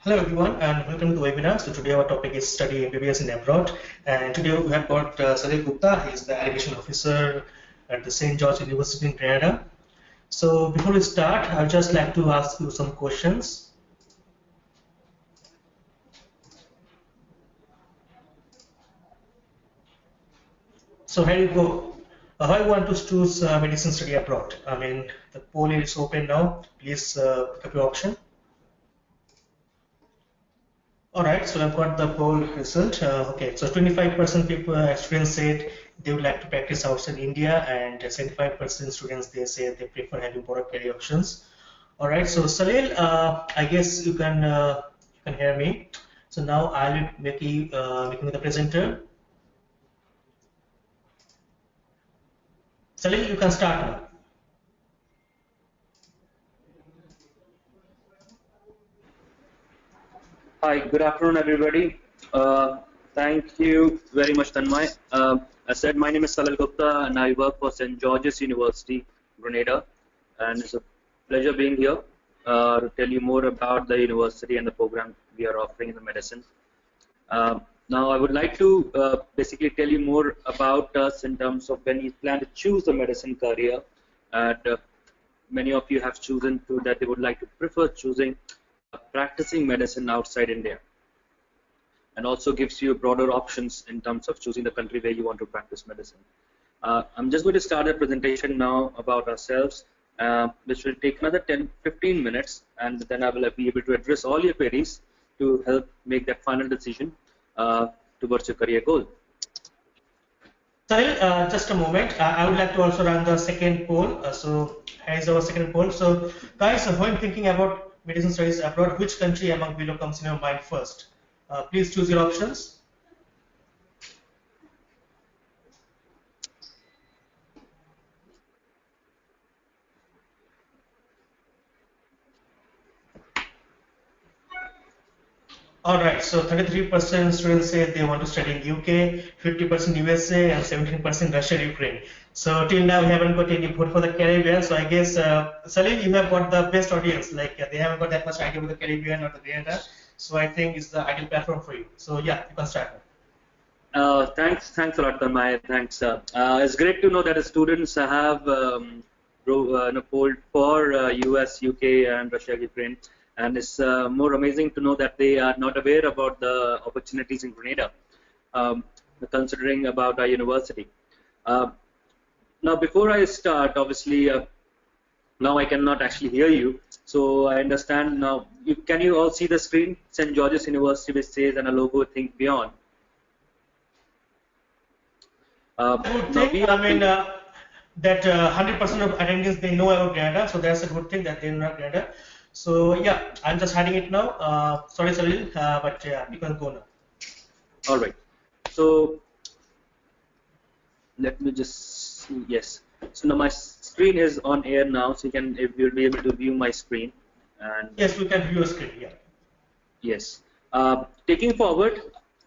Hello everyone and welcome to the webinar. So today our topic is Study MBBS in Abroad, and today we have got Salil Gupta. He is the Education Officer at the St. George University in Canada. So before we start, I would just like to ask you some questions. So here you go. How you want to choose medicine study abroad? I mean, the poll is open now. Please pick up your option. Alright, so I've got the poll result. Okay, so 25% people students said they would like to practice outside India, and 75% students they say they prefer having broader career options. Alright, so Salil, I guess you can hear me. So now I'll be making the presenter. Salil, you can start now. Hi, good afternoon, everybody. Thank you very much, Tanmay. I said my name is Salil Gupta, and I work for St. George's University, Grenada, and it's a pleasure being here to tell you more about the university and the program we are offering in the medicine. Now, I would like to basically tell you more about us in terms of when you plan to choose a medicine career. And many of you have chosen to that they would like to prefer choosing practicing medicine outside India, and also gives you broader options in terms of choosing the country where you want to practice medicine. I'm just going to start a presentation now about ourselves, which will take another 10-15 minutes, and then I will be able to address all your queries to help make that final decision towards your career goal. Sahil, just a moment. I would like to also run the second poll. So here is our second poll. So guys, when thinking about medicine studies abroad, which country among below comes in your mind first? Please choose your options. Alright, so 33% students say they want to study in UK, 50% USA, and 17% Russia, Ukraine. So till now we haven't got any vote for the Caribbean. So I guess Salil, you have got the best audience. Like they haven't got that much idea about the Caribbean or the Grenada. So I think it's the ideal platform for you. So yeah, you can start. Thanks a lot, Tanmay. Thanks. It's great to know that the students have polled for US, UK, and Russia, Ukraine. And it's more amazing to know that they are not aware about the opportunities in Grenada, considering about our university. Now, before I start, obviously, now I cannot actually hear you. So I understand now. Can you all see the screen? St. George's University, which says, and a logo, Think Beyond. Good thing. I mean, that 100% of attendees, they know about Grenada. So that's a good thing that they know Grenada. So yeah, I'm just hiding it now. Sorry, Salil, but yeah, you can go now. All right. So let me just see. Yes. So now my screen is on air now, so you'll be able to view my screen. And yes, we can view your screen. Yeah. Yes. Taking forward,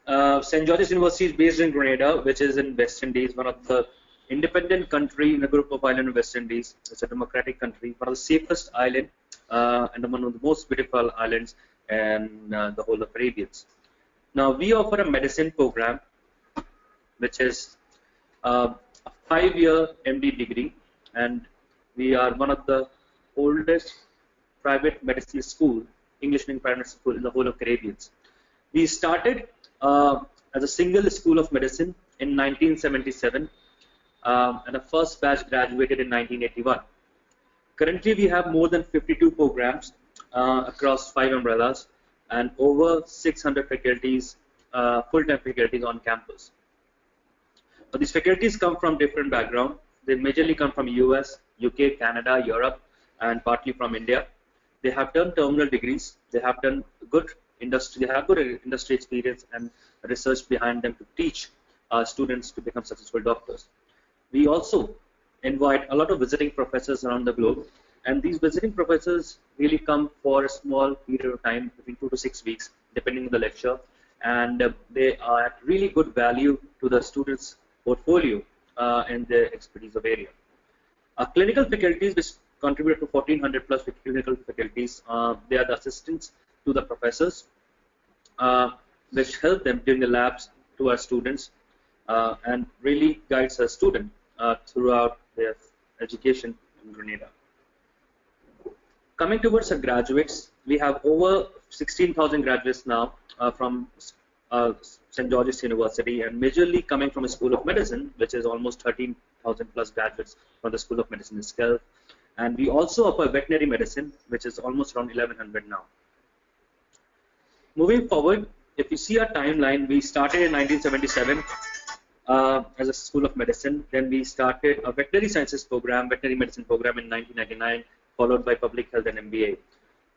St. George's University is based in Grenada, which is in West Indies, one of the independent country in a group of islands in West Indies. It's a democratic country, one of the safest island. And one of the most beautiful islands in the whole of Caribbean. Now, we offer a medicine program, which is a 5-year MD degree, and we are one of the oldest private medicine school, English language private school in the whole of Caribbean. We started as a single school of medicine in 1977, and the first batch graduated in 1981. Currently, we have more than 52 programs across 5 umbrellas and over 600 faculties, full-time faculties on campus. But these faculties come from different backgrounds. They majorly come from US, UK, Canada, Europe, and partly from India. They have done terminal degrees. They have done good industry. They have good industry experience and research behind them to teach students to become successful doctors. We also invite a lot of visiting professors around the globe, and these visiting professors really come for a small period of time, between 2 to 6 weeks, depending on the lecture, and they are at really good value to the students' portfolio in their expertise of area. Clinical faculties, which contribute to 1,400 plus clinical faculties, they are the assistants to the professors, which help them during the labs to our students, and really guides a student throughout their education in Grenada. Coming towards the graduates, we have over 16,000 graduates now from St. George's University, and majorly coming from a School of Medicine, which is almost 13,000 plus graduates from the School of Medicine itself. And we also offer veterinary medicine, which is almost around 1,100 now. Moving forward, if you see our timeline, we started in 1977 as a School of Medicine. Then we started a veterinary sciences program, veterinary medicine program in 1999, followed by public health and MBA.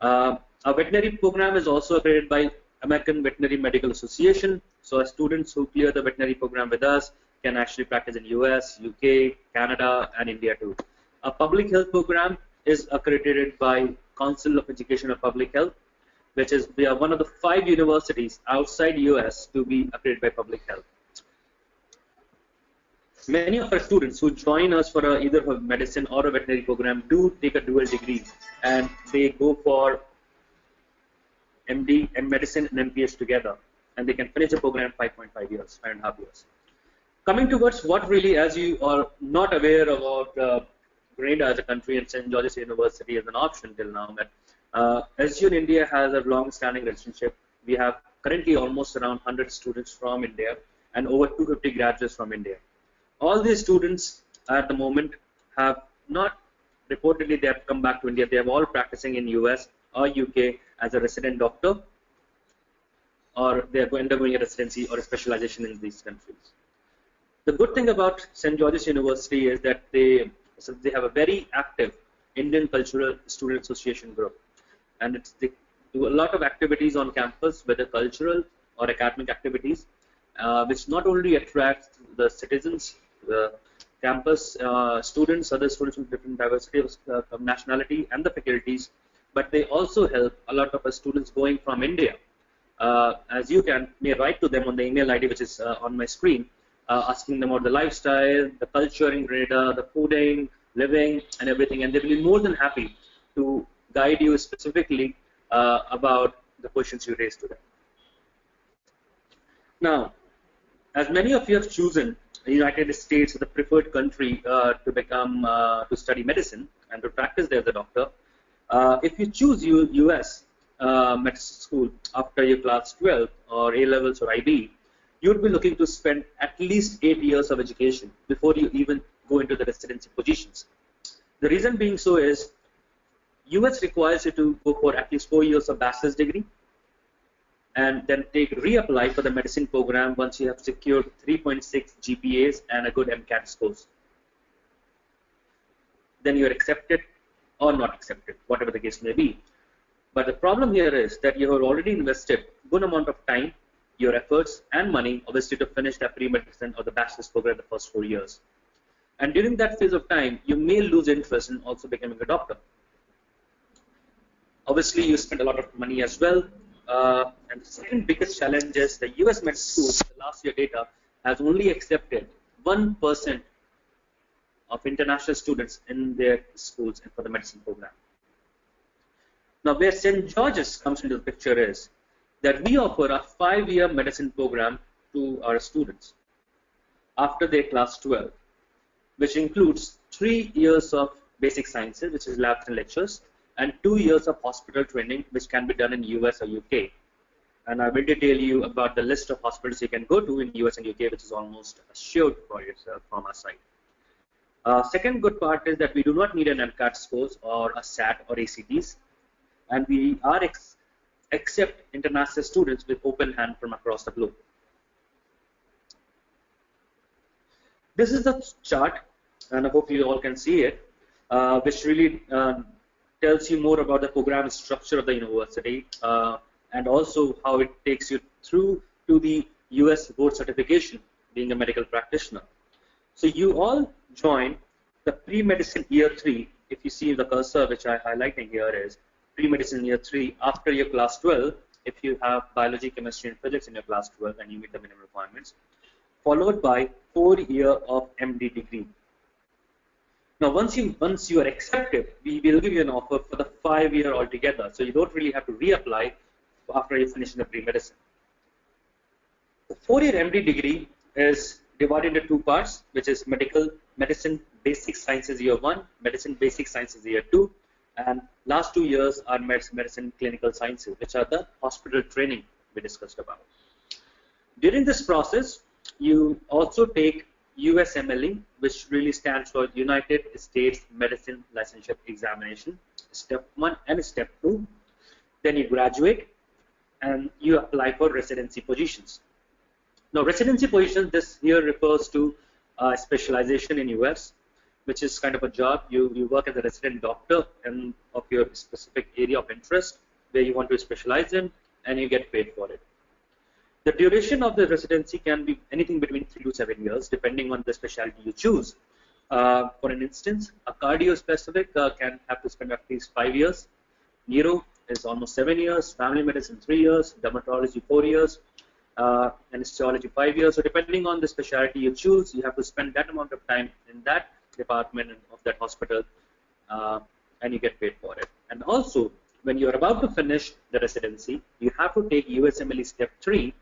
Our veterinary program is also accredited by American Veterinary Medical Association. So our students who clear the veterinary program with us can actually practice in US, UK, Canada, and India too. Our public health program is accredited by Council of Education of Public Health, which is we are one of the 5 universities outside US to be accredited by public health. Many of our students who join us for either a medicine or a veterinary program do take a dual degree, and they go for MD, medicine, and MPH together, and they can finish the program in 5.5 years, 5.5 years. Coming towards what really, as you are not aware about Grenada as a country and St. George's University as an option till now, but SGU in India has a long-standing relationship. We have currently almost around 100 students from India and over 250 graduates from India. All these students at the moment have not reportedly they have come back to India. They are all practicing in US or UK as a resident doctor, or they are undergoing a residency or a specialization in these countries. The good thing about St. George's University is that they have a very active Indian Cultural Student Association group, and they do a lot of activities on campus, whether cultural or academic activities, which not only attracts the citizens, the campus students, other students with different diversity of nationality and the faculties, but they also help a lot of students going from India. As you may write to them on the email ID which is on my screen, asking them about the lifestyle, the culture in Grenada, the fooding, living, and everything, and they will be more than happy to guide you specifically about the questions you raised to them. Now, as many of you have chosen the United States as the preferred country to study medicine and to practice there as a doctor, if you choose US medical school after your class 12 or A levels or IB, you would be looking to spend at least 8 years of education before you even go into the residency positions. The reason being so is US requires you to go for at least 4 years of bachelor's degree and then reapply for the medicine program once you have secured 3.6 GPAs and a good MCAT scores. Then you are accepted or not accepted, whatever the case may be. But the problem here is that you have already invested a good amount of time, your efforts and money, obviously, to finish that pre-medicine or the bachelor's program the first 4 years. And during that phase of time, you may lose interest in also becoming a doctor. Obviously, you spend a lot of money as well. And the second biggest challenge is the US med schools, the last year data, has only accepted 1% of international students in their schools and for the medicine program. Now, where St. George's comes into the picture is that we offer a 5-year medicine program to our students after their class 12, which includes 3 years of basic sciences, which is labs and lectures, and 2 years of hospital training, which can be done in US or UK. And I will detail you about the list of hospitals you can go to in US and UK, which is almost assured for yourself from our side. Second good part is that we do not need an MCAT scores or a SAT or ACTs, and we are accept international students with open hand from across the globe. This is the chart, and I hope you all can see it, which really tells you more about the program structure of the university and also how it takes you through to the US board certification, being a medical practitioner. So you all join the pre-medicine year 3. If you see the cursor which I'm highlighting here is pre-medicine year 3 after your class 12, if you have biology, chemistry, and physics in your class 12 and you meet the minimum requirements, followed by 4 years of MD degree. Now, once you are accepted, we will give you an offer for the 5 year altogether. So you don't really have to reapply. after you finish the pre-medicine. The 4-year MD degree is divided into two parts, which is medicine basic sciences year 1, medicine basic sciences year 2, and last 2 years are medicine clinical sciences, which are the hospital training we discussed about. During this process, you also take USMLE, which really stands for United States Medicine Licensure Examination, step 1 and step 2. Then you graduate and you apply for residency positions. Now, residency positions, this here refers to specialization in US, which is kind of a job. You work as a resident doctor of your specific area of interest where you want to specialize in, and you get paid for it. The duration of the residency can be anything between 3 to 7 years, depending on the specialty you choose. For an instance, a cardio specific can have to spend at least 5 years. Neuro is almost 7 years. Family medicine 3 years. Dermatology 4 years. Anesthesiology 5 years. So depending on the specialty you choose, you have to spend that amount of time in that department of that hospital, and you get paid for it. And also, when you are about to finish the residency, you have to take USMLE Step 3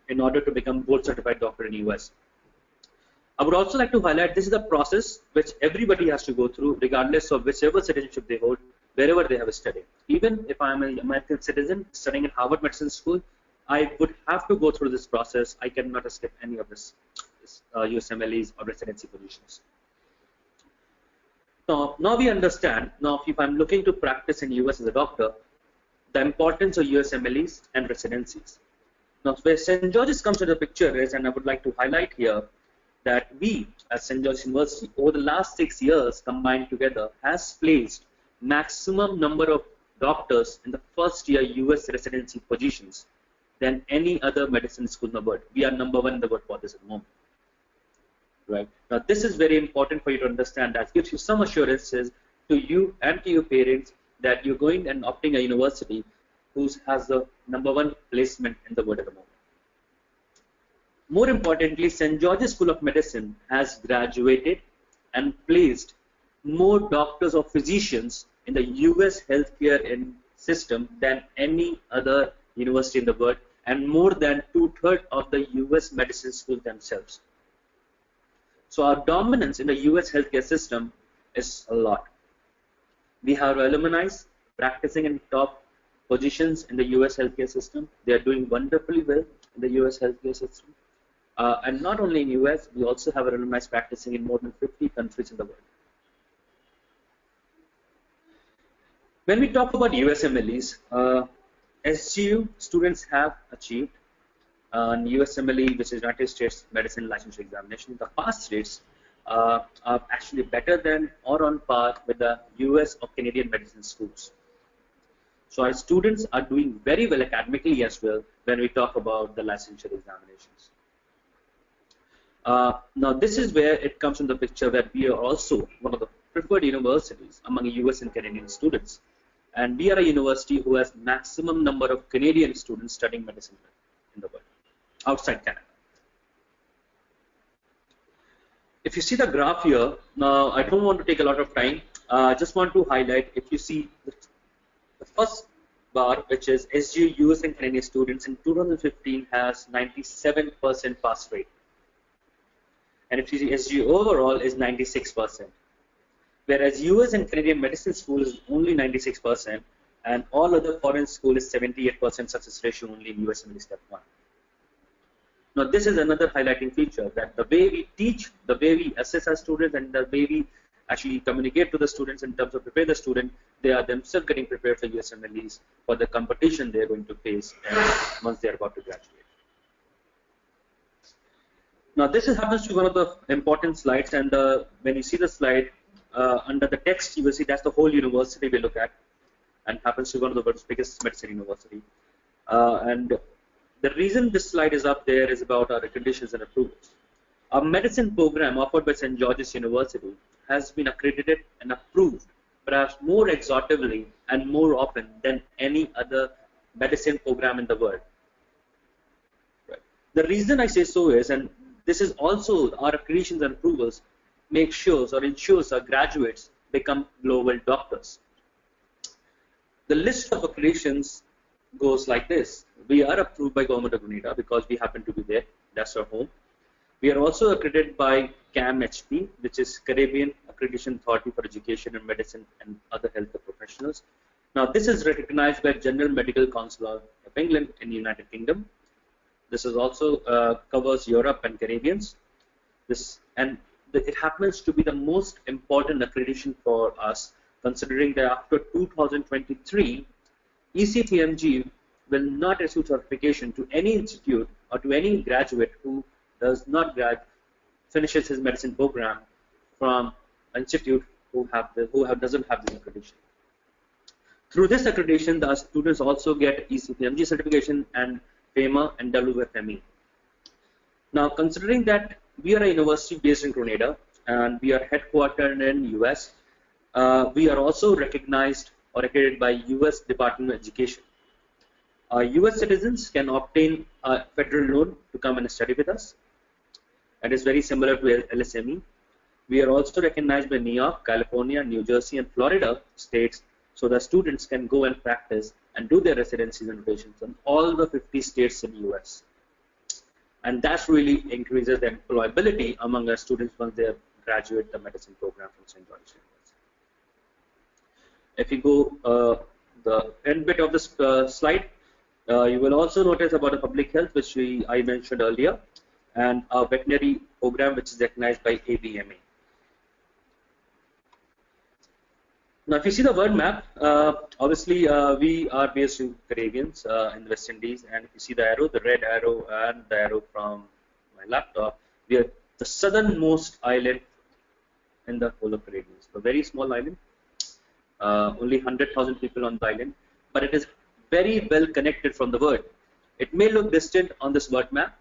in order to become board certified doctor in US. I would also like to highlight this is a process which everybody has to go through, regardless of whichever citizenship they hold, wherever they have studied. Even if I am an American citizen studying in Harvard Medicine School, I would have to go through this process. I cannot skip any of this USMLEs or residency positions. Now we understand, now if I'm looking to practice in US as a doctor, the importance of USMLEs and residencies. Now where St. George's comes into the picture is, and I would like to highlight here, that we at St. George's University over the last 6 years combined together has placed maximum number of doctors in the first year US residency positions than any other medicine school in the world. We are number 1 in the world for this at the moment. Right. Now this is very important for you to understand. That gives you some assurances to you and to your parents that you're going and opting a university who has the number 1 placement in the world at the moment. More importantly, St. George's School of Medicine has graduated and placed more doctors or physicians in the US healthcare system than any other university in the world, and more than 2/3 of the US medicine schools themselves. So our dominance in the US healthcare system is a lot. We have alumni practicing in top positions in the US healthcare system. They are doing wonderfully well in the US healthcare system. And not only in US, we also have alumni practicing in more than 50 countries in the world. When we talk about USMLEs, SGU students have achieved USMLE, which is United States Medicine Licensure Examination. The pass rates are actually better than or on par with the US or Canadian medicine schools. So our students are doing very well academically as well when we talk about the licensure examinations. Now this is where it comes in the picture that we are also one of the preferred universities among US and Canadian students. And we are a university who has maximum number of Canadian students studying medicine in the world, outside Canada. If you see the graph here, now I don't want to take a lot of time. I just want to highlight, if you see the first bar, which is SGU US and Canadian students in 2015 has 97% pass rate. And if you see SGU overall is 96%. Whereas US and Canadian medicine school is only 96%, and all other foreign school is 78% success ratio only in USMLE Step 1. Now this is another highlighting feature, that the way we teach, the way we assess our students, and the way we actually communicate to the students in terms of prepare the student, they are themselves getting prepared for USMLEs for the competition they are going to face once they are about to graduate. Now this happens to be one of the important slides, and when you see the slide, under the text, you will see that's the whole university we look at, and happens to be one of the world's biggest medicine university. And the reason this slide is up there is about our accreditations and approvals. Our medicine program offered by St. George's University has been accredited and approved, perhaps more exhaustively and more often than any other medicine program in the world. Right. The reason I say so is, and this is also our accreditations and approvals, make sure or ensures our graduates become global doctors. The list of accreditations goes like this. We are approved by Government of Grenada because we happen to be there. That's our home. We are also accredited by CAMHP, which is Caribbean Accreditation Authority for Education and Medicine and other healthcare professionals. Now, this is recognized by General Medical Council of England in the United Kingdom. This is also covers Europe and Caribbeans. It happens to be the most important accreditation for us, considering that after 2023, ECTMG will not issue certification to any institute or to any graduate who does not finishes his medicine program from an institute doesn't have this accreditation. Through this accreditation, the students also get ECTMG certification and FEMA and WFME. Now, considering that we are a university based in Grenada and we are headquartered in US, we are also recognized or accredited by US Department of Education. US citizens can obtain a federal loan to come and study with us. And it's very similar to LSME. We are also recognized by New York, California, New Jersey, and Florida states, so the students can go and practice and do their residencies and rotations in all the 50 states in the US. And that really increases the employability among our students once they graduate the medicine program from St. George's University. If you go the end bit of this slide, you will also notice about the public health, which I mentioned earlier, and our veterinary program, which is recognized by ABMA. Now, if you see the world map, obviously we are based in Caribbeans in the West Indies, and if you see the arrow, the red arrow and the arrow from my laptop, we are the southernmost island in the whole of Caribbeans. A very small island, only 100,000 people on the island, but it is very well connected from the world. It may look distant on this world map.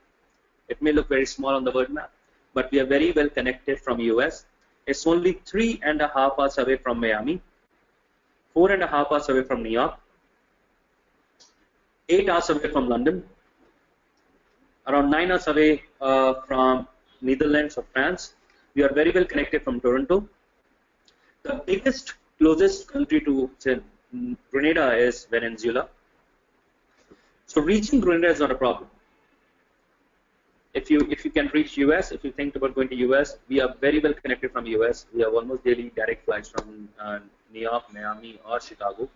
It may look very small on the world map, but we are very well connected from US. It's only 3.5 hours away from Miami, 4.5 hours away from New York, 8 hours away from London, around 9 hours away from Netherlands or France. We are very well connected from Toronto. The biggest, closest country to Grenada is Venezuela. So reaching Grenada is not a problem. If you can reach US, if you think about going to US, we are very well connected from US. We have almost daily direct flights from New York, Miami, or Chicago.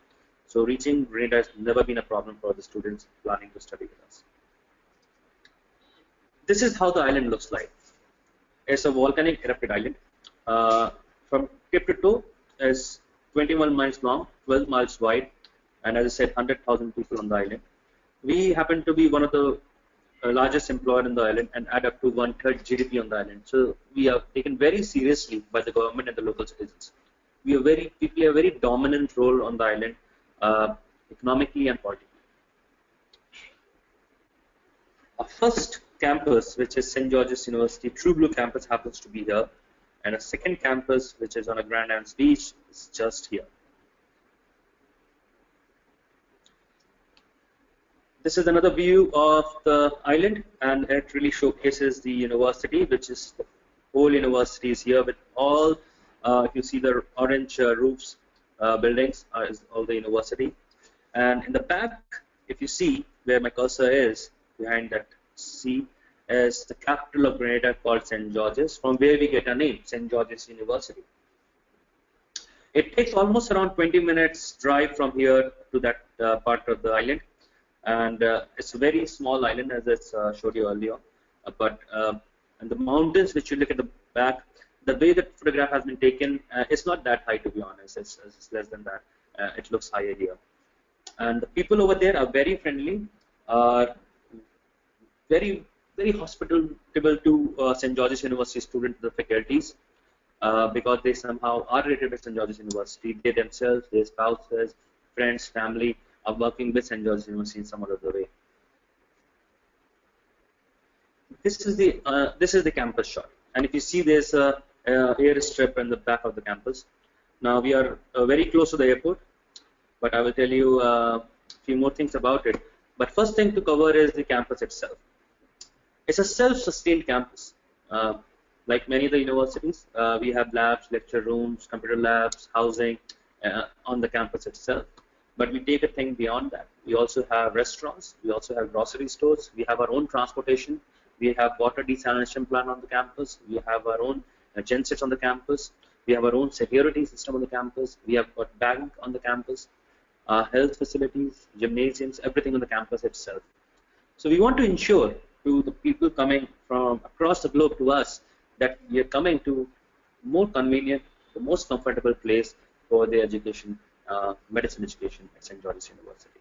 So reaching Grenada has never been a problem for the students planning to study with us. This is how the island looks like. It's a volcanic erupted island. From tip to toe is 21 miles long, 12 miles wide, and as I said, 100,000 people on the island. We happen to be one of the largest employer in the island and add up to 1/3 GDP on the island. So we are taken very seriously by the government and the local citizens. We play a very dominant role on the island, economically and politically. Our first campus, which is St. George's University, True Blue campus, happens to be here, and a second campus, which is on a Grand Anse Beach, is just here. This is another view of the island, and it really showcases the university, which is the whole university is here with all, if you see the orange roofs, buildings, is all the university. And in the back, if you see where my cursor is, behind that C, is the capital of Grenada called St. George's, from where we get our name, St. George's University. It takes almost around 20 minutes drive from here to that part of the island. And it's a very small island, as I showed you earlier. And the mountains, which you look at the back, the way the photograph has been taken, it's not that high, to be honest. It's less than that. It looks higher here. And the people over there are very friendly, are very, very hospitable to St. George's University students, the faculties, because they somehow are related with St. George's University. They themselves, their spouses, friends, family, are working with St. George's University in some other way. This is the campus shot, and if you see, there's a airstrip in the back of the campus. Now we are very close to the airport, but I will tell you a few more things about it. But first thing to cover is the campus itself. It's a self-sustained campus. Like many of the universities, we have labs, lecture rooms, computer labs, housing on the campus itself. But we take a thing beyond that. We also have restaurants, we also have grocery stores, we have our own transportation, we have water desalination plant on the campus, we have our own gen sets on the campus, we have our own security system on the campus, we have got bank on the campus, health facilities, gymnasiums, everything on the campus itself. So we want to ensure to the people coming from across the globe to us that we are coming to more convenient, the most comfortable place for their education, medicine education at St. George's University.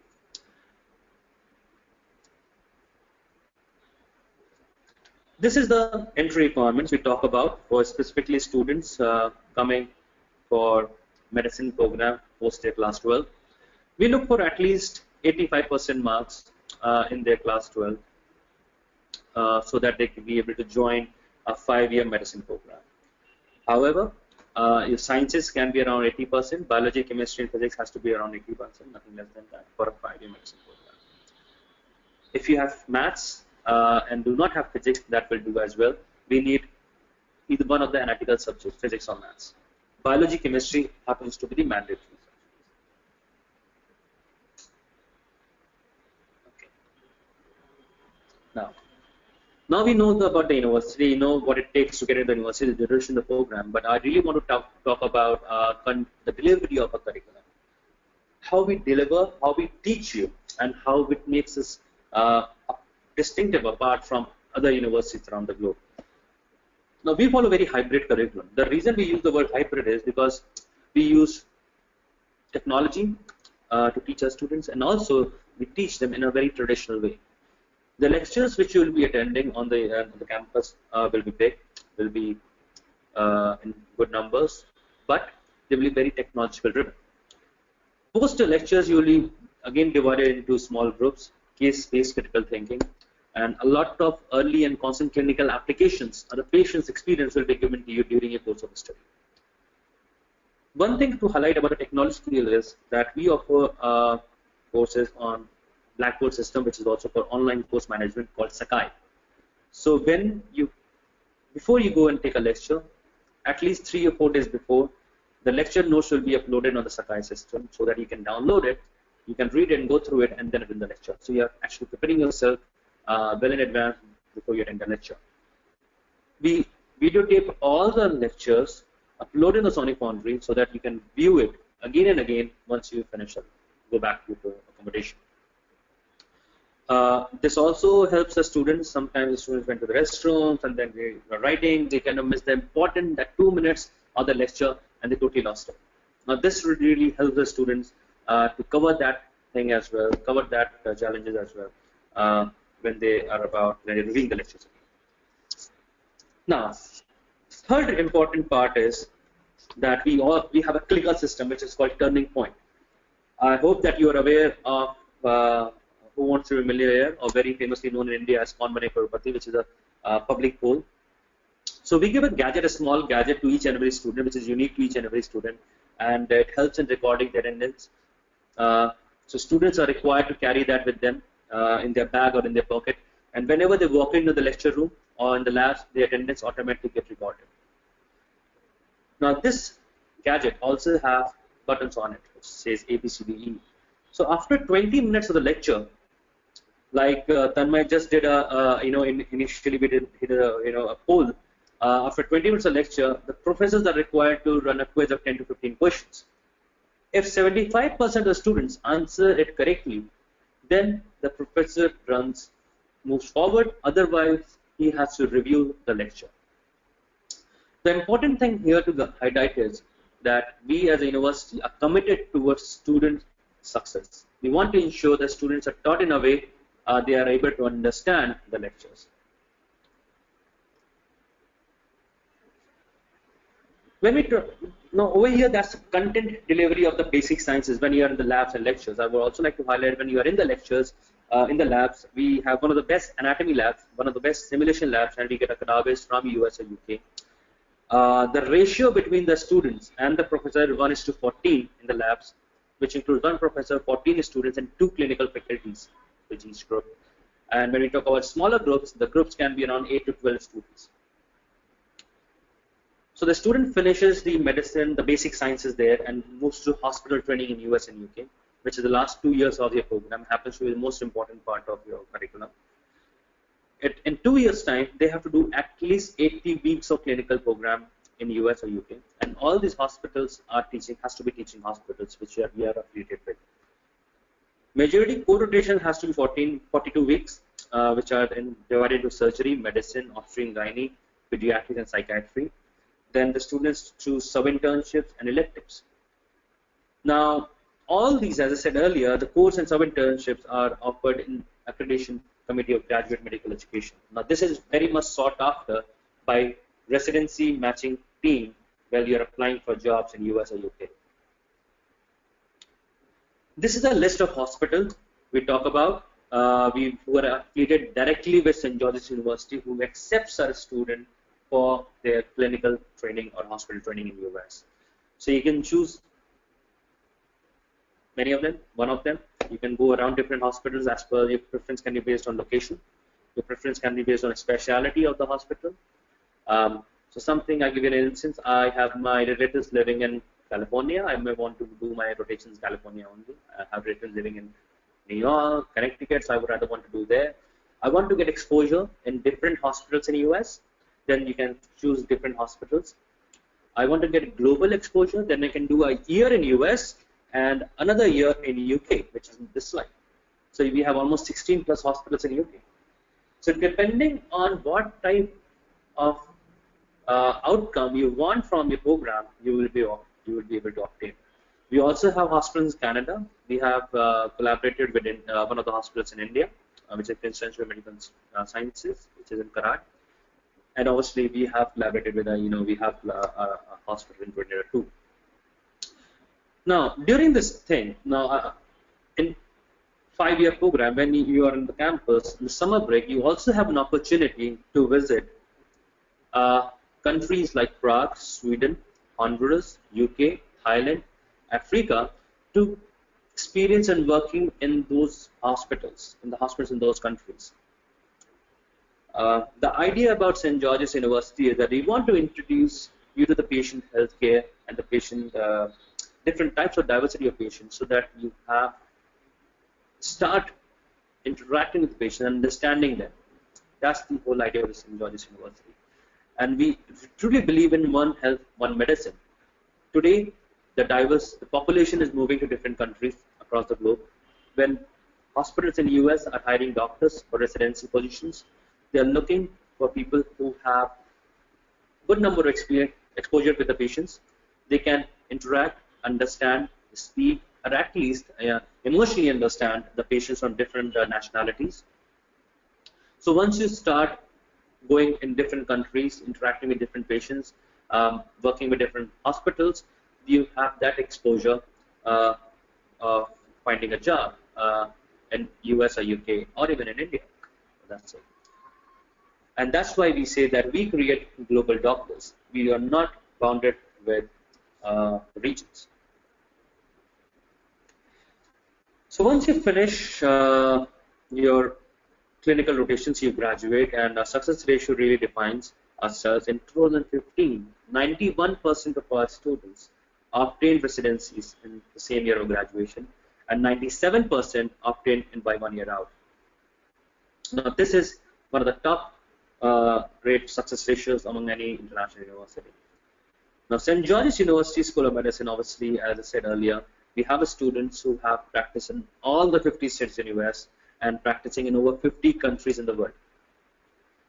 This is the entry requirements we talk about for specifically students coming for medicine program post their class 12. We look for at least 85% marks in their class 12 so that they can be able to join a 5-year medicine program. However, your sciences can be around 80%, biology, chemistry, and physics has to be around 80%, nothing less than that for a 5-year medicine program. If you have maths and do not have physics, that will do as well. We need either one of the analytical subjects, physics or maths. Biology, chemistry happens to be the mandatory. Now we know about the university, know what it takes to get into the university, the duration of the program, but I really want to talk about the delivery of a curriculum. How we deliver, how we teach you, and how it makes us distinctive apart from other universities around the globe. Now we follow very hybrid curriculum. The reason we use the word hybrid is because we use technology to teach our students, and also we teach them in a very traditional way. The lectures which you will be attending on the campus will be big, will be in good numbers, but they will be very technological driven. Post the lectures, you will be again divided into small groups, case-based critical thinking, and a lot of early and constant clinical applications or the patient's experience will be given to you during your course of study. One thing to highlight about the technology field is that we offer courses on Blackboard system, which is also for online course management called Sakai. So before you go and take a lecture, at least 3 or 4 days before, the lecture notes will be uploaded on the Sakai system so that you can download it, you can read it and go through it and then attend the lecture. So you are actually preparing yourself well in advance before you attend the lecture. We videotape all the lectures, upload in the Sony Foundry so that you can view it again and again once you finish it, go back to your accommodation. This also helps the students. Sometimes the students went to the restrooms and then they were writing. They kind of missed the important 2 minutes of the lecture and they totally lost it. Now this really helps the students to cover that thing as well, cover that challenges as well when they're reviewing the lectures. Now, third important part is that we have a clicker system which is called Turning Point. I hope that you are aware of who wants to be a millionaire, or very famously known in India as Kaun Bane Crorepati, which is a public poll. So we give a small gadget to each and every student, which is unique to each and every student, and it helps in recording their attendance. So students are required to carry that with them in their bag or in their pocket, and whenever they walk into the lecture room or in the labs, their attendance automatically gets recorded. Now this gadget also has buttons on it, which says A, B, C, D, E. So after 20 minutes of the lecture, like Tanmay just did initially we did a poll. After 20 minutes of lecture, the professors are required to run a quiz of 10 to 15 questions. If 75% of the students answer it correctly, then the professor moves forward. Otherwise, he has to review the lecture. The important thing here to highlight is that we as a university are committed towards student success. We want to ensure that students are taught in a way they are able to understand the lectures. When we now over here, that's the content delivery of the basic sciences when you are in the labs and lectures. I would also like to highlight when you are in the lectures, in the labs, we have one of the best anatomy labs, one of the best simulation labs, and we get a cadavers from US or UK. The ratio between the students and the professor 1:14 in the labs, which includes 1 professor, 14 students, and 2 clinical faculties with each group. And when we talk about smaller groups, the groups can be around 8 to 12 students. So the student finishes the medicine, the basic sciences there, and moves to hospital training in US and UK. which is the last 2 years of your program, happens to be the most important part of your curriculum. In 2 years' time, they have to do at least 80 weeks of clinical program in US or UK, and all these hospitals are has to be teaching hospitals which we are affiliated with. Majority co-rotation has to be 42 weeks, which are divided into surgery, medicine, obstetrics, gynae, pediatrics, and psychiatry. Then the students choose sub-internships and electives. Now, all these, as I said earlier, the course and sub-internships are offered in Accreditation Committee of Graduate Medical Education. Now, this is very much sought after by residency matching team while you're applying for jobs in US or UK. This is a list of hospitals we talk about. We were affiliated directly with St. George's University, who accepts our student for their clinical training or hospital training in US. So you can choose many of them, one of them. You can go around different hospitals as per your preference can be based on location. Your preference can be based on specialty of the hospital. So something, I give you an instance, I have my relatives living in California. I may want to do my rotations in California only. I have relatives living in New York, Connecticut, so I would rather want to do there. I want to get exposure in different hospitals in US, then you can choose different hospitals. I want to get global exposure, then I can do a year in US and another year in UK, which is this slide. So we have almost 16 plus hospitals in UK. So depending on what type of outcome you want from your program, you will be able to obtain. We also have hospitals in Canada. We have collaborated with one of the hospitals in India, which is Princeton Medical Sciences, which is in Karad. And obviously, we have collaborated with we have a hospital in Virginia too. Now, during this thing, in 5-year program, when you are in the campus, in the summer break, you also have an opportunity to visit countries like Prague, Sweden, Honduras, UK, Thailand, Africa, to experience and working in those hospitals, in those countries. The idea about St. George's University is that we want to introduce you to the patient healthcare and the patient different types of diversity of patients, so that you start interacting with patients and understanding them. That's the whole idea of St. George's University. And we truly believe in one health, one medicine. Today, the population is moving to different countries across the globe. When hospitals in the US are hiring doctors for residency positions, they are looking for people who have good number of exposure with the patients. They can interact, understand, speak, or at least emotionally understand the patients from different nationalities. So once you start going in different countries, interacting with different patients, working with different hospitals, you have that exposure of finding a job in US or UK or even in India. That's it. And that's why we say that we create global doctors. We are not bounded with regions. So once you finish your clinical rotations, you graduate, and our success ratio really defines ourselves. In 2015, 91% of our students obtained residencies in the same year of graduation, and 97% obtained by 1 year out. Now, this is one of the top rate success ratios among any international university. Now, St. George's University School of Medicine, obviously, as I said earlier, we have students who have practiced in all the 50 states in the US and practicing in over 50 countries in the world.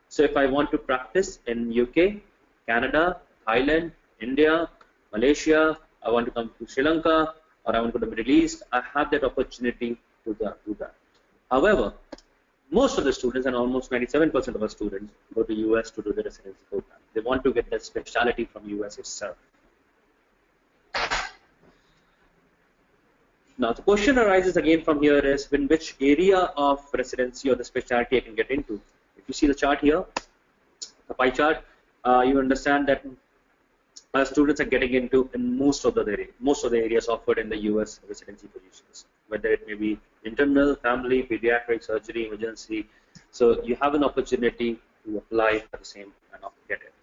So if I want to practice in UK, Canada, Thailand, India, Malaysia, I want to come to Sri Lanka, or I want to go to the Middle East, I have that opportunity to do that. However, most of the students, and almost 97% of our students, go to US to do the residency program. They want to get that specialty from US itself. Now, the question arises again from here is, in which area of residency or the specialty I can get into? If you see the chart here, the pie chart, you understand that our students are getting into in most of the areas offered in the US residency positions, whether it may be internal, family, pediatric, surgery, emergency. So you have an opportunity to apply for the same and get it.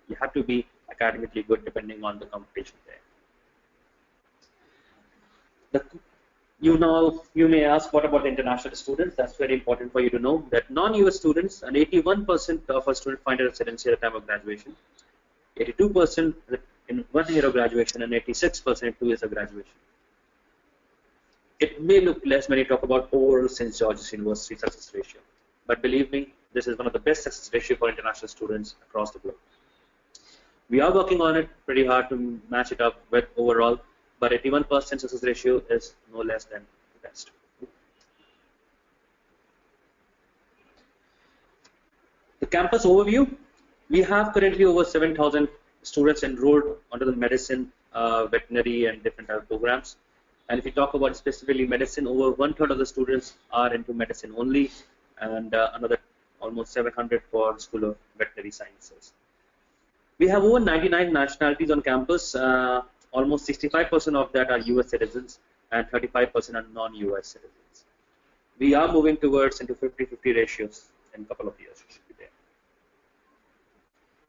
You have to be academically good depending on the competition there. You may ask, what about the international students? That's very important for you to know that non-US students, and 81% of our students find a residency at the time of graduation, 82% in 1 year of graduation, and 86% in 2 years of graduation. It may look less when you talk about overall St. George's University success ratio, but believe me, this is one of the best success ratio for international students across the globe. We are working on it pretty hard to match it up with overall, but 81% success ratio is no less than the best. The campus overview. We have currently over 7,000 students enrolled under the medicine, veterinary, and different type of programs. And if you talk about specifically medicine, over 1/3 of the students are into medicine only, and another almost 700 for School of Veterinary Sciences. We have over 99 nationalities on campus. Almost 65% of that are US citizens, and 35% are non-US citizens. We are moving towards into 50-50 ratios in a couple of years. It should be there.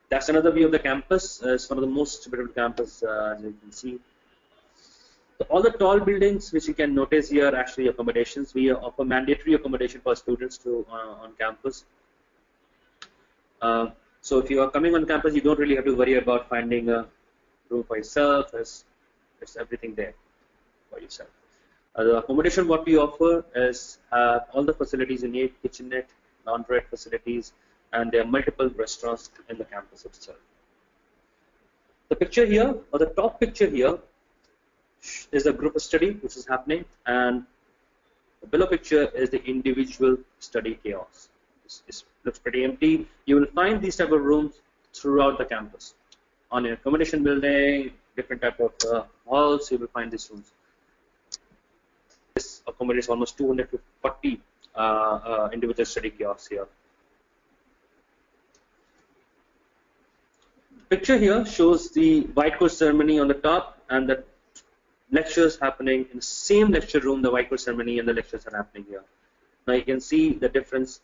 That's another view of the campus. It's one of the most beautiful campus, as you can see. So all the tall buildings, which you can notice here, are actually accommodations. We offer mandatory accommodation for students to on campus. So if you are coming on campus, you don't really have to worry about finding a room for yourself. There's everything there for yourself. The accommodation what we offer is all the facilities you need: kitchenette, laundrette facilities, and there are multiple restaurants in the campus itself. The picture here, or the top picture here, is a group study which is happening, and the below picture is the individual study chaos. This looks pretty empty. You will find these type of rooms throughout the campus. On an accommodation building, different type of halls, you will find these rooms. This accommodates almost 240 individual study kiosks here. The picture here shows the white coat ceremony on the top, and the lectures happening in the same lecture room. The white coat ceremony and the lectures are happening here. Now you can see the difference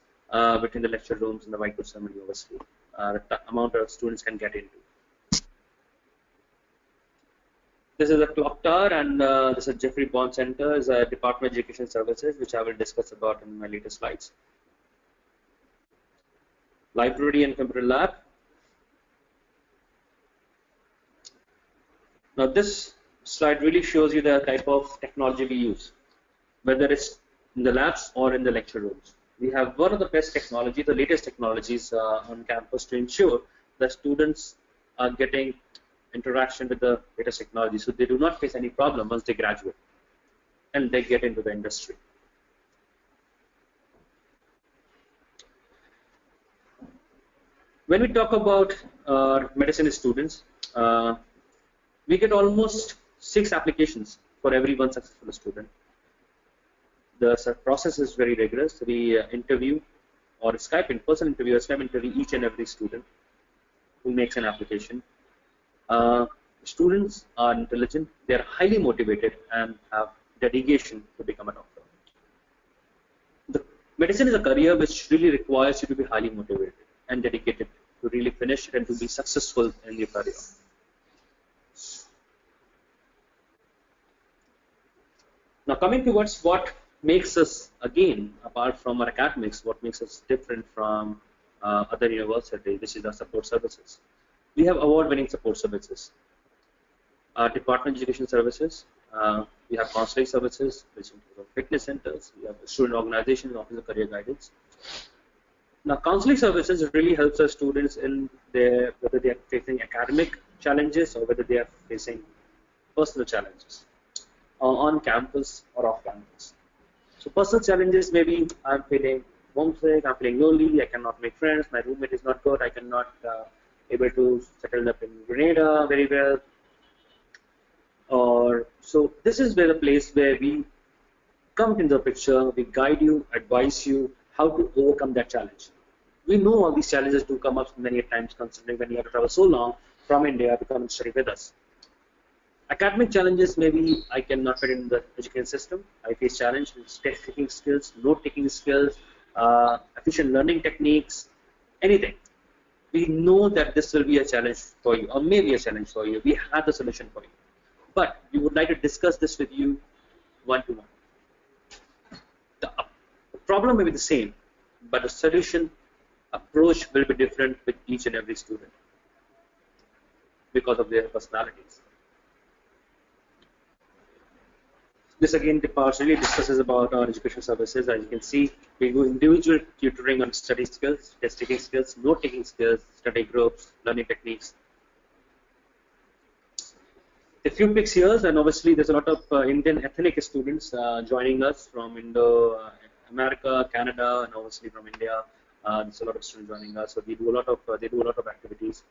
between the lecture rooms and the white coat ceremony, obviously. The amount of students can get into. This is a clock tower, and this is Jeffrey Bond Center, is a Department of Education Services, which I will discuss about in my later slides. Library and computer lab. Now this slide really shows you the type of technology we use, whether it's in the labs or in the lecture rooms. We have one of the best technology, the latest technologies on campus to ensure that students are getting interaction with the latest technology, so they do not face any problem once they graduate and they get into the industry. When we talk about medicine students, we get almost 6 applications for every one successful student. The process is very rigorous. We interview or Skype in-person interview or Skype interview each and every student who makes an application. Students are intelligent, they are highly motivated, and have dedication to become a doctor. The medicine is a career which really requires you to be highly motivated and dedicated to really finish it and to be successful in your career. Now coming towards what makes us, again, apart from our academics, what makes us different from other universities, which is our support services. We have award-winning support services. Our Department of Education Services, we have counseling services, which include fitness centers, we have student organizations, office of career guidance. Now counseling services really helps our students in their, whether they are facing academic challenges or whether they are facing personal challenges on campus or off campus. So personal challenges, maybe I'm feeling homesick, I'm feeling lonely, I cannot make friends, my roommate is not good, I cannot able to settle up in Grenada very well. Or so this is where the place where we come into the picture, we guide you, advise you how to overcome that challenge. We know all these challenges do come up many times, considering when you have to travel so long from India to come and study with us. Academic challenges, maybe I cannot fit in the education system. I face challenge with taking skills, note-taking skills, efficient learning techniques, anything. We know that this will be a challenge for you, or maybe a challenge for you. We have the solution for you. But we would like to discuss this with you one-to-one. problem may be the same, but the solution approach will be different with each and every student because of their personalities. This again partially discusses about our education services. As you can see, we do individual tutoring on study skills, test taking skills, note taking skills, study groups, learning techniques. A few picks here, and obviously there's a lot of Indian ethnic students joining us from America, Canada, and obviously from India. There's a lot of students joining us, so they do a lot of activities.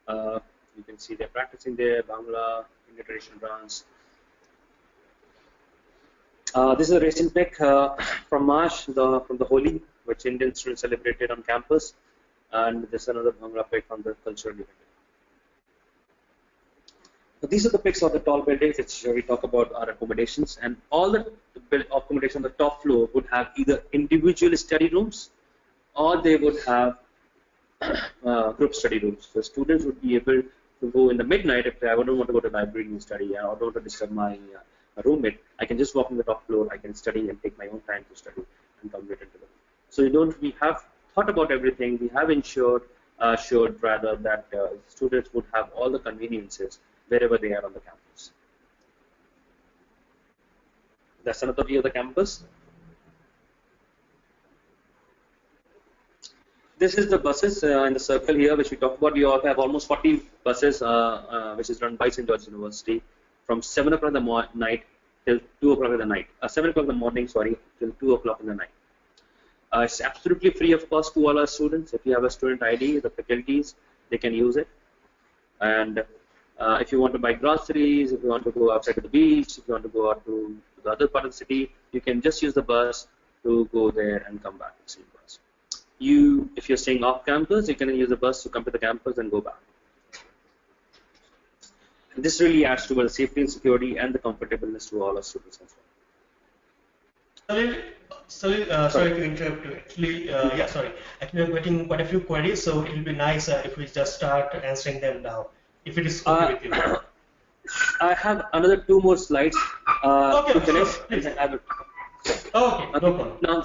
You can see they're practicing there, Bangla, Indian traditional dance. This is a recent pic from March, from the Holi, which Indian students celebrated on campus, and this is another Bangla pic from the cultural event. So these are the pics of the tall buildings, which we talk about our accommodations, and all the accommodation on the top floor would have either individual study rooms or they would have group study rooms. So students would be able to go in the midnight if I don't want to go to the library and study, or don't want to disturb my roommate. I can just walk on the top floor, I can study and take my own time to study and come later into the room. So we have thought about everything. We have assured rather that students would have all the conveniences wherever they are on the campus. That's another view of the campus. This is the buses in the circle here, which we talked about. We all have almost 40 buses, which is run by St. George's University, from 7 o'clock in the night till 2 o'clock in the night. 7 o'clock in the morning, sorry, till 2 o'clock in the night. It's absolutely free of cost to all our students. If you have a student ID, the faculties, they can use it. And if you want to buy groceries, if you want to go outside to the beach, if you want to go out to the other part of the city, you can just use the bus to go there and come back to the same bus. If you're staying off campus, you can use the bus to come to the campus and go back. And this really adds to the safety and security and the comfortableness to all our students as well. Sorry to interrupt you. Actually, we're getting quite a few queries, so it will be nice if we just start answering them now, if it is okay with you. I have another 2 more slides to finish. Sure, okay, no problem. Now,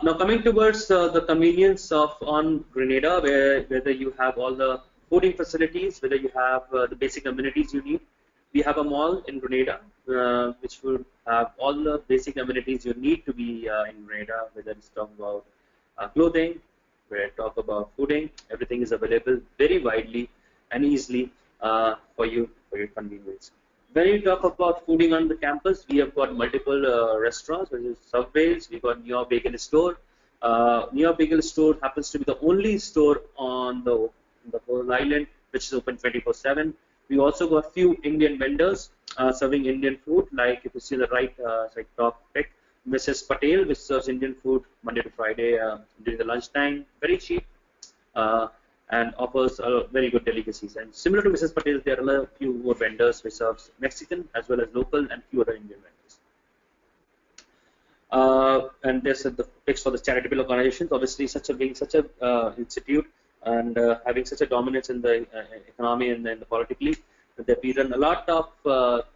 now coming towards the convenience of on Grenada, whether you have all the boarding facilities, whether you have the basic amenities you need. We have a mall in Grenada, which will have all the basic amenities you need to be in Grenada, whether it's talk about clothing, where I talk about fooding. Everything is available very widely and easily for your convenience. When you talk about fooding on the campus, we have got multiple restaurants, which is Subways. We've got New York Bagel Store. New York Bagel Store happens to be the only store on the whole island which is open 24/7. We also got few Indian vendors serving Indian food, like if you see the right top pick, Mrs. Patel, which serves Indian food Monday to Friday during the lunchtime, very cheap, and offers very good delicacies. And similar to Mrs. Patel, there are a few more vendors which serves Mexican as well as local and few other Indian vendors. And this is the picks for the charitable organizations. Obviously, being such a institute and having such a dominance in the economy and in the politically, that we run a lot of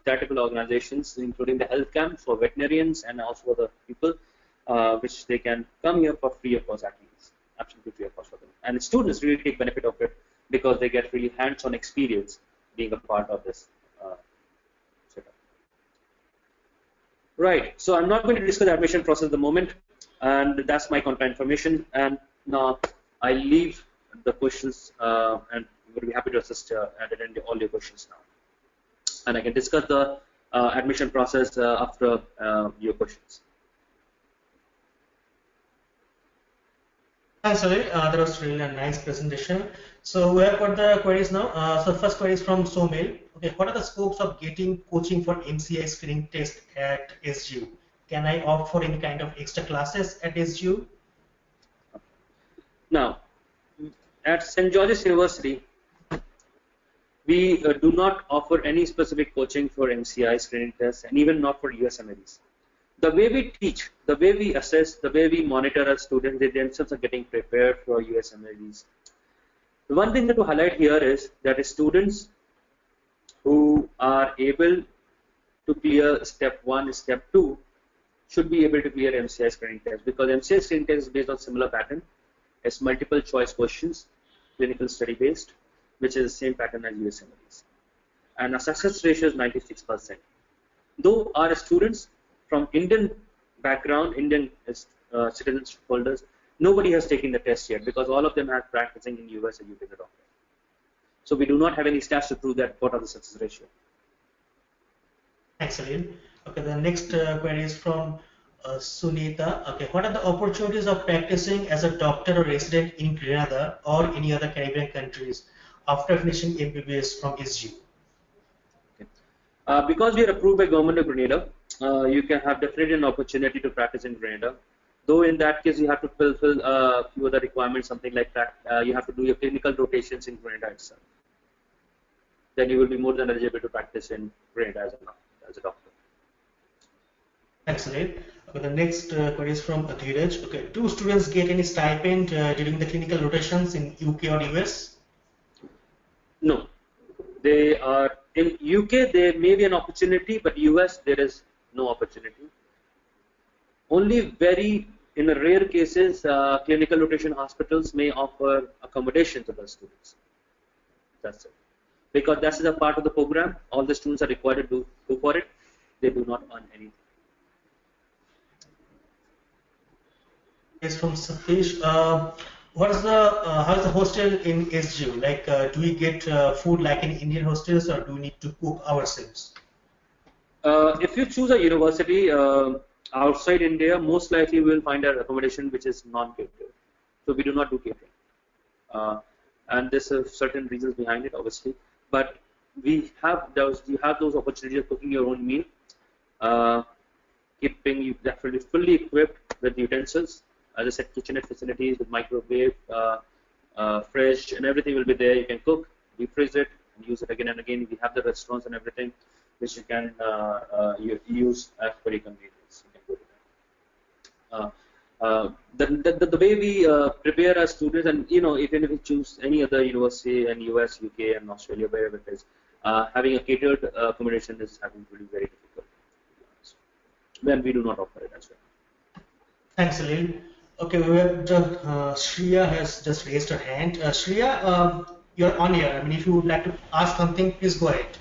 charitable organizations, including the health camps for veterinarians and also for the people, which they can come here for free of cost, at least, absolutely free of cost for them. And students really take benefit of it because they get really hands-on experience being a part of this setup. Right. So I'm not going to discuss the admission process at the moment, and that's my contact information. And now I leave the questions, and we'll be happy to assist and attend all your questions now. And I can discuss the admission process after your questions. Thanks, Salil. That was really a nice presentation. So we have got the queries now. So first query is from Somil. Okay, what are the scopes of getting coaching for MCI screening test at SGU? Can I opt for any kind of extra classes at SGU? Now, at St. George's University, we do not offer any specific coaching for MCI screening tests, and even not for USMLEs. The way we teach, the way we assess, the way we monitor our students, they themselves are getting prepared for USMLEs. The one thing to highlight here is that students who are able to clear step 1 and step 2 should be able to clear MCI screening test, because MCI screening test is based on similar pattern. It's multiple choice questions, clinical study based, which is the same pattern as USMLEs. And our success ratio is 96%. Though our students from Indian background, Indian citizenship holders, nobody has taken the test yet, because all of them are practicing in US and UK as a doctor. So we do not have any stats to prove that what are the success ratio. Excellent. Okay, the next query is from Sunita. Okay, what are the opportunities of practicing as a doctor or resident in Grenada or any other Caribbean countries after finishing MBBS from SGU? Okay. Because we are approved by Government of Grenada, you can have definitely an opportunity to practice in Grenada. Though in that case, you have to fulfill a few other requirements, something like that. You have to do your clinical rotations in Grenada itself. Then you will be more than eligible to practice in Grenada as a doctor. Excellent. Okay, the next query is from Dheeraj. Okay, do students get any stipend during the clinical rotations in UK or US? No. They are in UK. There may be an opportunity, but US there is no opportunity. Only very in rare cases, clinical rotation hospitals may offer accommodation to the students. That's it. Because that is a part of the program. All the students are required to do for it. They do not earn anything. Yes, from Satish. What is the how is the hostel in SGU? Like, do we get food like in Indian hostels, or do we need to cook ourselves? If you choose a university outside India, most likely you will find an accommodation which is non-catering. So we do not do catering, and there's certain reasons behind it, obviously. But we have those opportunities of cooking your own meal, keeping you definitely fully equipped with utensils. As I said, kitchenette facilities with microwave, fridge, and everything will be there. You can cook, defreeze it, and use it again and again. We have the restaurants and everything, which you can use as per your convenience. You can go to that. The way we prepare our students, and even if we choose any other university in US, UK, and Australia, wherever it is, having a catered accommodation is having to be very difficult. Then we do not offer it as well. Thanks, Salil. Okay, Shreya has just raised her hand. Shreya, you're on here. I mean, if you would like to ask something, please go ahead.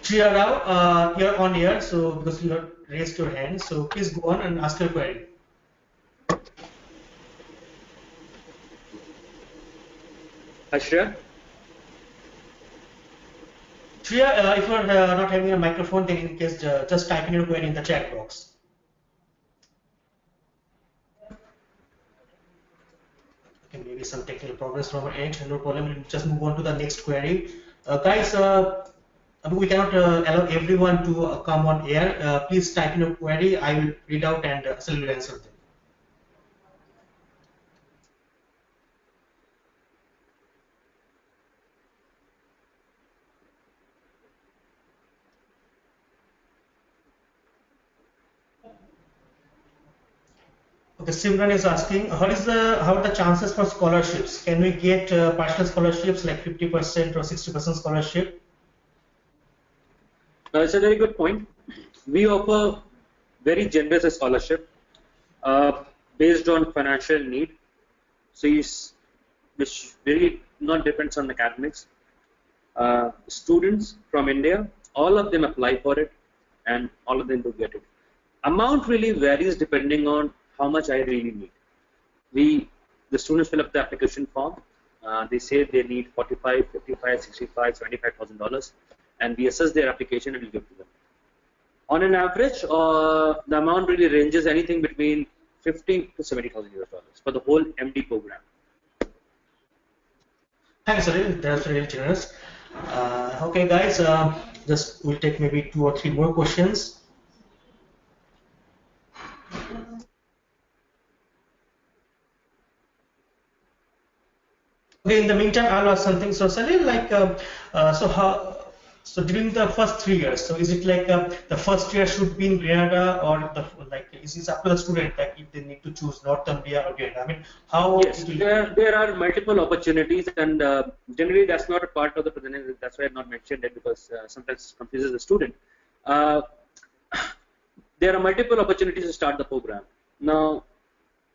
Shreya Rao, you're on here, so because you have raised your hand, so please go on and ask your query. Hi, Shreya. Shreya, if you're not having a microphone, then in case just type in your query in the chat box. Okay, maybe some technical problems from our end. No problem. We'll just move on to the next query. Guys, we cannot allow everyone to come on air. Please type in your query. I will read out and Salil will answer them. Okay, Simran is asking, how are the chances for scholarships? Can we get partial scholarships like 50% or 60% scholarship? It's a very good point. We offer very generous scholarship based on financial need, so which really not depends on academics. Students from India, all of them apply for it, and all of them do get it. Amount really varies depending on how much I really need. The students fill up the application form. They say they need $45, $55, $65, $75,000, and we assess their application and we give to them. On an average, the amount really ranges anything between $50,000 to $70,000 for the whole MD program. Thanks, Salil. That's really generous. Okay, guys, just we'll take maybe 2 or 3 more questions. Okay, in the meantime, I'll ask something. So, Salil, like, So during the first 3 years, so is it like the first year should be in Grenada, or the like is it up to the student like if they need to choose Northumbria or Grenada? I mean, how Yes, it will. there are multiple opportunities, and generally that's not a part of the presentation. That's why I've not mentioned it, because sometimes it confuses the student. Uh, there are multiple opportunities to start the program. Now,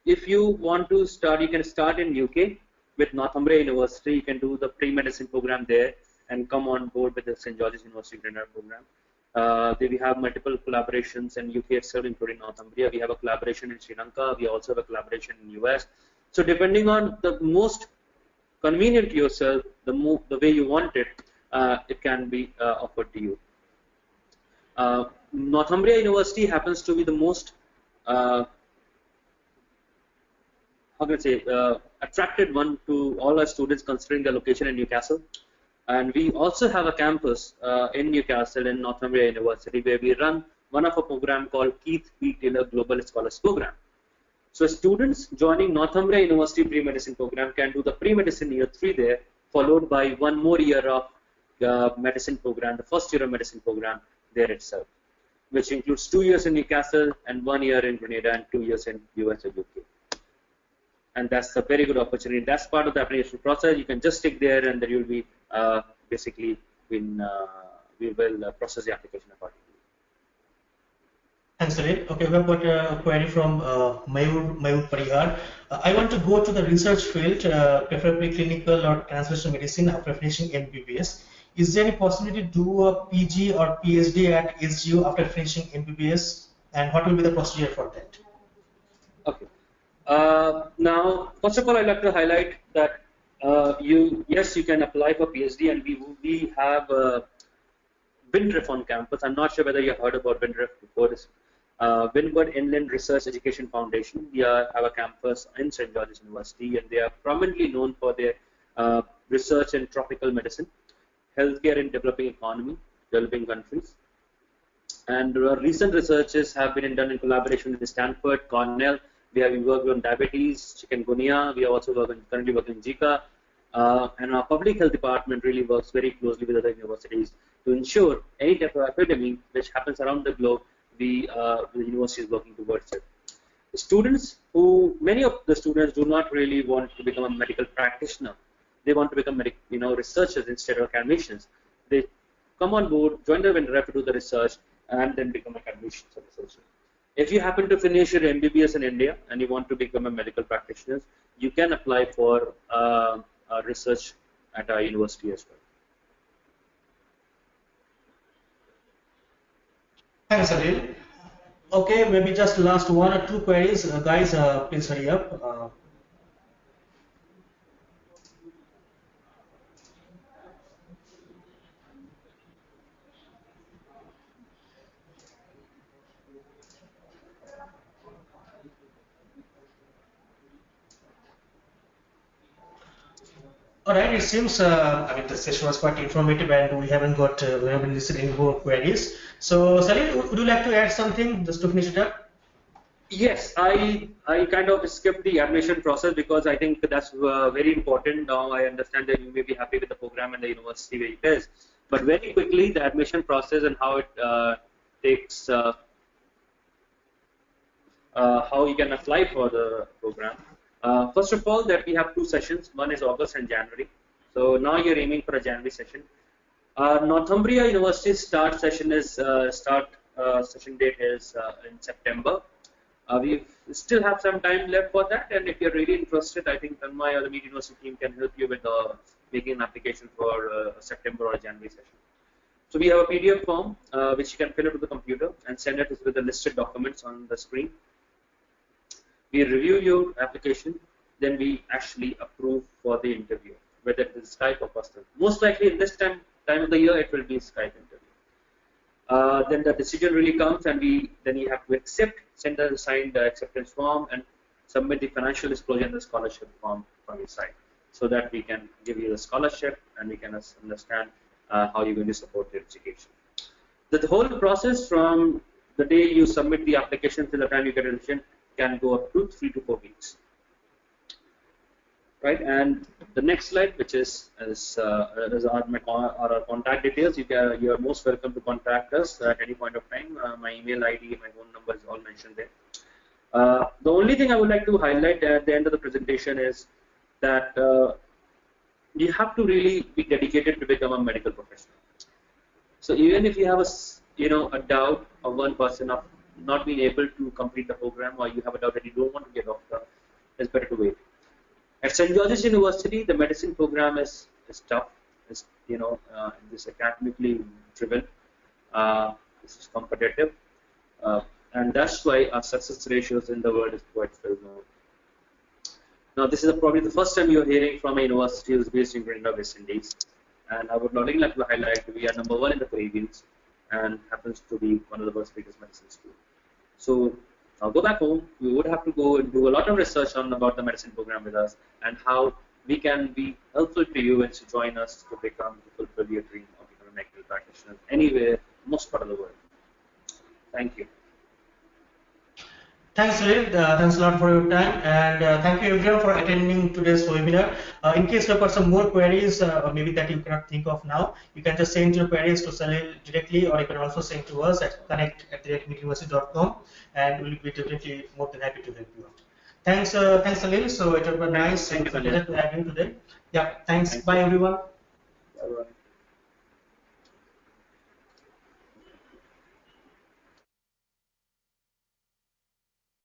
if you want to start, you can start in UK with Northumbria University. You can do the pre-medicine program there and come on board with the St. George's University Grenada program. We have multiple collaborations in UK itself, including Northumbria. We have a collaboration in Sri Lanka. We also have a collaboration in US. So depending on the most convenient to yourself, the way you want it, it can be offered to you. Northumbria University happens to be the most how can I say, attracted one to all our students considering their location in Newcastle. And we also have a campus in Newcastle in Northumbria University where we run one of a program called Keith P. Taylor Global Scholars Program. So students joining Northumbria University pre-medicine program can do the pre-medicine year 3 there, followed by one more year of medicine program, the first year of medicine program there itself, which includes 2 years in Newcastle and 1 year in Grenada and 2 years in US or UK. And that's a very good opportunity. That's part of the application process. You can just stick there, and then you'll be basically we will process the application accordingly. Thanks, Salil. Okay, we have got a query from Mayur Parihar. I want to go to the research field, preferably clinical or translational medicine after finishing MBBS. Is there any possibility to do a PG or PhD at SGU after finishing MBBS, and what will be the procedure for that? Okay. Now, first of all, I'd like to highlight that you can apply for PhD, and we have WINDRIF on campus. I'm not sure whether you heard about WINDRIF before this. Windward Inland Research Education Foundation. We have a campus in St. George's University, and they are prominently known for their research in tropical medicine, healthcare in developing countries. And recent researches have been done in collaboration with Stanford, Cornell. We have worked on diabetes, chikungunya. We are also currently working in Zika. And our public health department really works very closely with other universities to ensure any type of epidemic which happens around the globe, the university is working towards it. Many of the students do not really want to become a medical practitioner. They want to become researchers instead of academicians. They come on board, join the WINDRIF to do the research, and then become academicians or researchers. If you happen to finish your MBBS in India and you want to become a medical practitioner, you can apply for research at our university as well. Thanks, Salil. Okay, maybe just last 1 or 2 queries. Guys, please hurry up. All right, it seems I mean the session was quite informative, and we haven't listed any more queries. So, Salil, would you like to add something just to finish it up? Yes, I kind of skipped the admission process because I think that's very important. Now I understand that you may be happy with the program and the university where it is, but very quickly the admission process and how it takes how you can apply for the program. First of all, that we have 2 sessions. One is August and January. So now you're aiming for a January session. Northumbria University start session session date is in September. We still have some time left for that, and if you're really interested, I think Tanmay or the MeetUniversity team can help you with making an application for a September or a January session. So we have a PDF form which you can fill it to the computer and send it with the listed documents on the screen. We review your application, then we actually approve for the interview, whether it is Skype or personal. Most likely in this time of the year, it will be Skype interview. Then the decision really comes, and then you have to send the signed acceptance form, and submit the financial disclosure and the scholarship form from your side, so that we can give you the scholarship and we can understand how you're going to support your education. The whole process from the day you submit the application till the time you get admission can go up to 3 to 4 weeks, right? And The next slide, which is our contact details. You are most welcome to contact us at any point of time. My email ID, my phone number is all mentioned there. The only thing I would like to highlight at the end of the presentation is that you have to really be dedicated to become a medical professional. So even if you have a doubt of 1% of not being able to complete the program, or you have a doubt that you don't want to be a doctor, it's better to wait. At St. George's University, the medicine program is tough. It's this academically driven. This is competitive, and that's why our success ratios in the world is quite well known. Now, this is probably the first time you're hearing from a university who's based in Grenada, West Indies, and I would only like to highlight we are number 1 in the Caribbeans, and happens to be one of the world's biggest medicine schools. So I'll go back home. We would have to go and do a lot of research about the medicine program with us and how we can be helpful to you and to join us to fulfill your dream of becoming a medical practitioner anywhere, most part of the world. Thank you. Thanks, Lil. Thanks a lot for your time, and thank you everyone for attending today's webinar. In case you've got some more queries, or maybe that you cannot think of now, you can just send your queries to Salil directly, or you can also send to us at connect@MeetUniversity.com, and we'll be definitely more than happy to help you out. Thanks, Salil. So it was nice to have you today. Yeah, thanks. Bye, everyone. Bye-bye.